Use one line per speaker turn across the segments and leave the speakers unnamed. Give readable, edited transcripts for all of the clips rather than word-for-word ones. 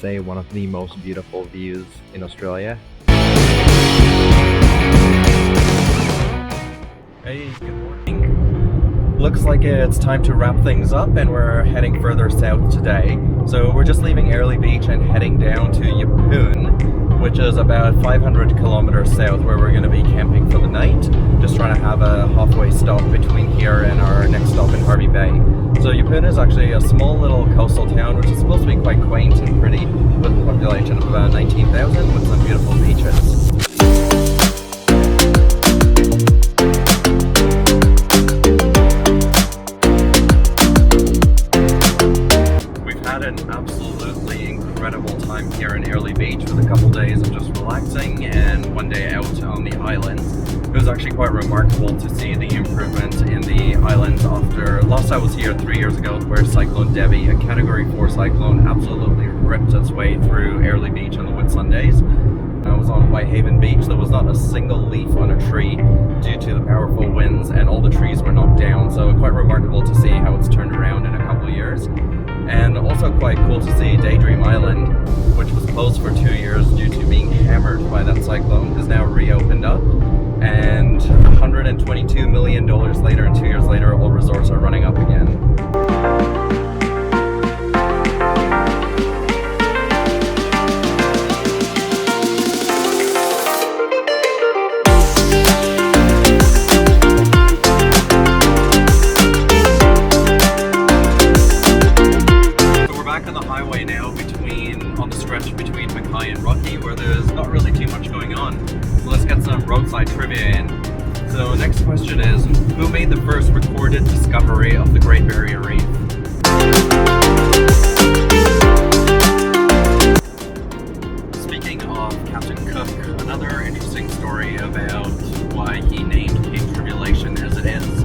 say one of the most beautiful views in Australia. Hey, good morning. Looks like it's time to wrap things up and we're heading further south today. So we're just leaving Airlie Beach and heading down to Yeppoon, which is about 500 kilometers south, where we're going to be camping for the night. Just trying to have a halfway stop between here and our next stop in Hervey Bay. So Yeppoon is actually a small little coastal town which is supposed to be quite quaint and pretty, with a population of about 19,000 with some beautiful beaches. An absolutely incredible time here in Airlie Beach with a couple days of just relaxing and one day out on the islands. It was actually quite remarkable to see the improvement in the islands after last I was here 3 years ago, where Cyclone Debbie, a Category 4 cyclone, absolutely ripped its way through Airlie Beach on the Whitsundays. I was on Whitehaven Beach. There was not a single leaf on a tree due to the powerful winds, and all the trees were knocked down, so quite remarkable to see how it's turned around in a couple of years. And also quite cool to see Daydream Island, which was closed for 2 years due to being hammered by that cyclone, is now reopened up. And $122 million later and 2 years later, all resorts are running up again. Roadside trivia in. So next question is, who made the first recorded discovery of the Great Barrier Reef? Speaking of Captain Cook, another interesting story about why he named Cape Tribulation as it is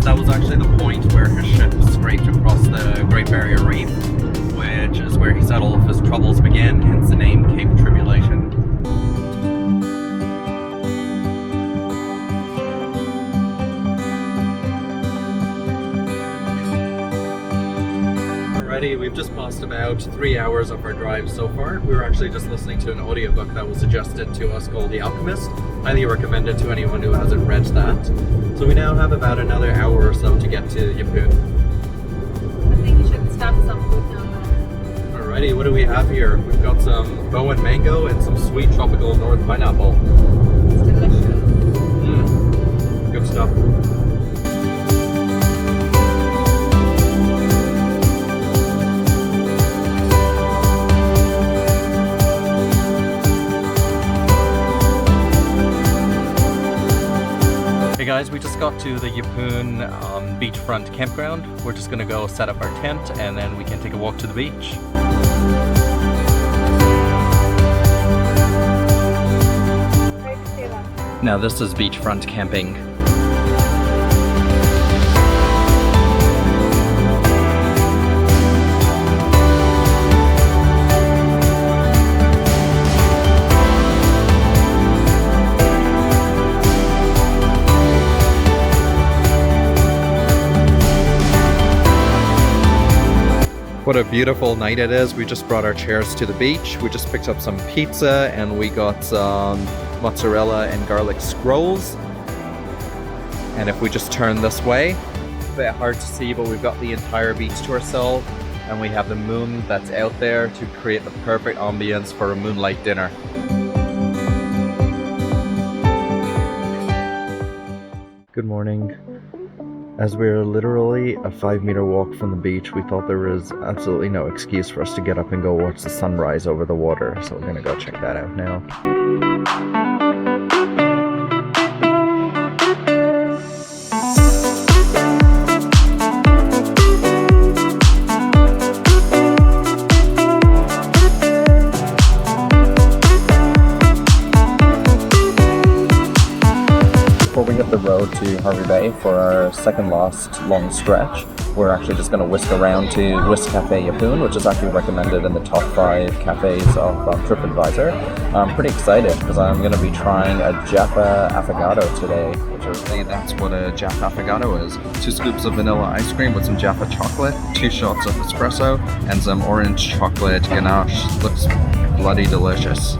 that was actually the point where his ship scraped across the Great Barrier Reef, which is where he said all of his troubles began, hence the name Cape Tribulation. We've just passed about 3 hours of our drive so far. We were actually just listening to an audiobook that was suggested to us called The Alchemist. Highly recommended to anyone who hasn't read that. So we now have about another hour or so to get to Yeppoon.
I think you should stop some food down there.
Alrighty, what do we have here? We've got some Bowen mango and some sweet tropical North pineapple.
It's delicious.
Good stuff. Hey guys, we just got to the Yeppoon beachfront campground. We're just gonna go set up our tent and then we can take a walk to the beach. Now this is beachfront camping. What a beautiful night it is. We just brought our chairs to the beach. We just picked up some pizza and we got some mozzarella and garlic scrolls. And if we just turn this way, a bit hard to see, but we've got the entire beach to ourselves and we have the moon that's out there to create the perfect ambience for a moonlight dinner. Good morning. As we're literally a 5-meter walk from the beach, we thought there was absolutely no excuse for us to get up and go watch the sunrise over the water, so we're gonna go check that out now. Before we hit the road to Hervey Bay,
Bay for our second last long stretch. We're actually just going to whisk around to Whisk Cafe Yeppoon, which is actually recommended in the top 5 cafes of TripAdvisor. I'm pretty excited because I'm going to be trying a Jaffa Affogato today, which is that's what a Jaffa Affogato is. 2 scoops of vanilla ice cream with some Jaffa chocolate, 2 shots of espresso, and some orange chocolate ganache. Looks bloody delicious.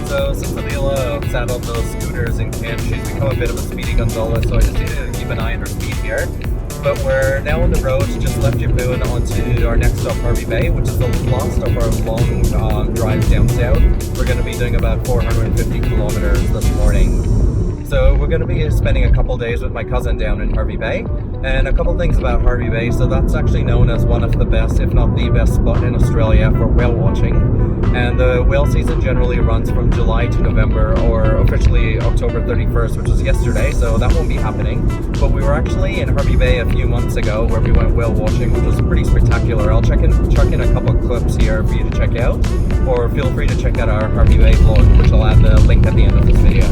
So since Adila saddled those scooters in camp, she's become a bit of a speedy Gonzalez, so I just need to keep an eye on her speed here. But we're now on the road, just left Yeppoon onto our next stop, Hervey Bay, which is the last of our long drives down south. We're going to be doing about 450 kilometers this morning. So we're going to be spending a couple days with my cousin down in Hervey Bay. And a couple things about Hervey Bay. So that's actually known as one of the best, if not the best spot in Australia for whale watching. And the whale season generally runs from July to November, or officially October 31st, which was yesterday, so that won't be happening. But we were actually in Hervey Bay a few months ago where we went whale watching, which was pretty spectacular. I'll chuck in a couple of clips here for you to check out, or feel free to check out our Hervey Bay vlog, which I'll add the link at the end of this video.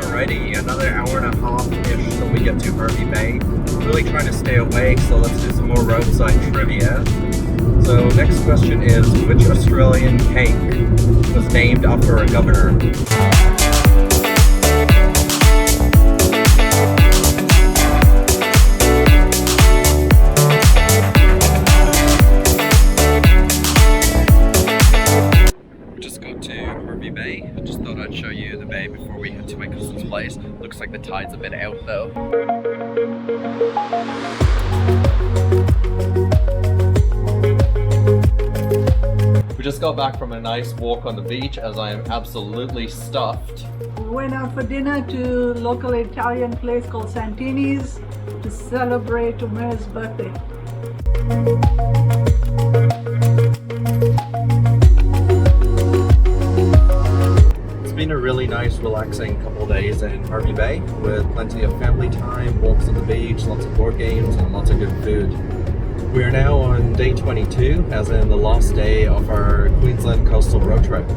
Alrighty, another hour and a half-ish till we get to Hervey Bay. Really trying to stay awake, so let's do some more roadside trivia. So next question is, which Australian cake was named after a governor? Bay. I just thought I'd show you the bay before we head to my cousin's place. Looks like the tide's a bit out though. We just got back from a nice walk on the beach as I am absolutely stuffed.
We went out for dinner to a local Italian place called Santini's to celebrate Umer's birthday.
It's been a really nice, relaxing couple days in Hervey Bay with plenty of family time, walks on the beach, lots of board games, and lots of good food. We are now on day 22, as in the last day of our Queensland coastal road trip.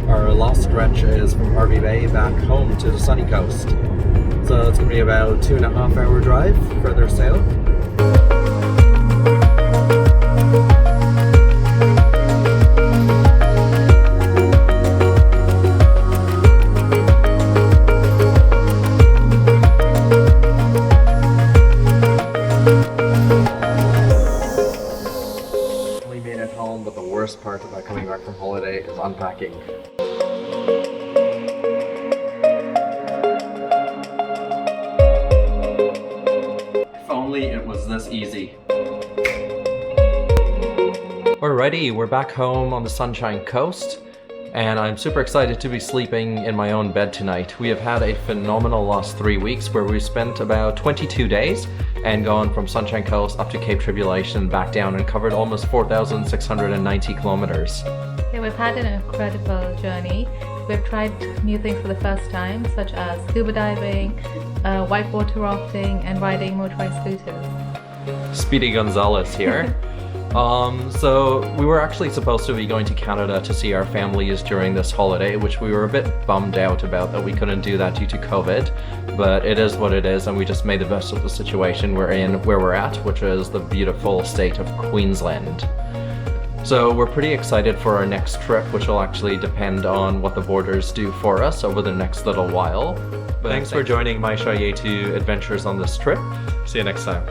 Our last stretch is from Hervey Bay back home to the sunny coast. So it's going to be about 2.5 hour drive further south. Part about coming back from holiday is unpacking. If only it was this easy. Alrighty, we're back home on the Sunshine Coast, and I'm super excited to be sleeping in my own bed tonight. We have had a phenomenal last 3 weeks where we spent about 22 days and gone from Sunshine Coast up to Cape Tribulation, back down, and covered almost 4,690 kilometers.
Yeah, we've had an incredible journey. We've tried new things for the first time, such as scuba diving, whitewater rafting, and riding motorized scooters.
Speedy Gonzalez here. So we were actually supposed to be going to Canada to see our families during this holiday, which we were a bit bummed out about that we couldn't do that due to COVID, but it is what it is, and we just made the best of the situation we're in, where we're at, which is the beautiful state of Queensland. So we're pretty excited for our next trip, which will actually depend on what the borders do for us over the next little while. But thanks for joining my Shayetu adventures on this trip. See you next time.